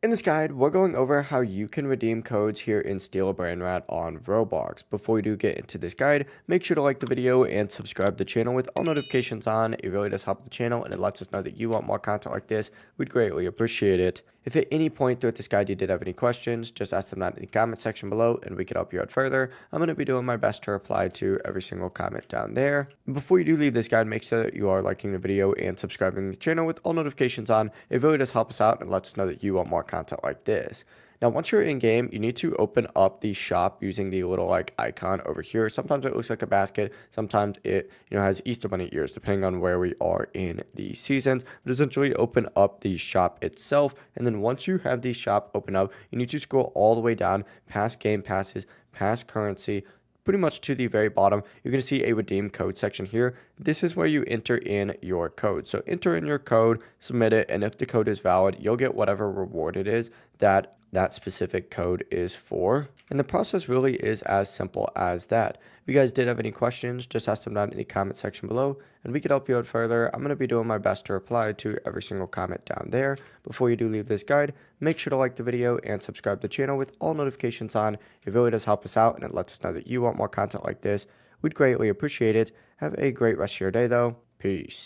In this guide, we're going over how you can redeem codes here in Steal a Brainrot on Roblox. Before we do get into this guide, make sure to like the video and subscribe to the channel with all notifications on. It really does help the channel and it lets us know that you want more content like this. We'd greatly appreciate it. If at any point throughout this guide you did have any questions, just ask them down in the comment section below and we can help you out further. I'm going to be doing my best to reply to every single comment down there. Before you do leave this guide, make sure that you are liking the video and subscribing to the channel with all notifications on. It really does help us out and lets us know that you want more content like this. Now, once you're in game, you need to open up the shop using the little icon over here. Sometimes it looks like a basket. Sometimes it has Easter bunny ears, depending on where we are in the seasons. But essentially, open up the shop itself, and then once you have the shop open up, you need to scroll all the way down past game passes, past currency, pretty much to the very bottom. You're going to see a redeem code section here. This is where you enter in your code. So enter in your code, submit it, and if the code is valid, you'll get whatever reward it is that specific code is for. And the process really is as simple as that. If you guys did have any questions, just ask them down in the comment section below and we can help you out further. I'm going to be doing my best to reply to every single comment down there. Before you do leave this guide, make sure to like the video and subscribe to the channel with all notifications on. It really does help us out and it lets us know that you want more content like this. We'd greatly appreciate it. Have a great rest of your day though. Peace.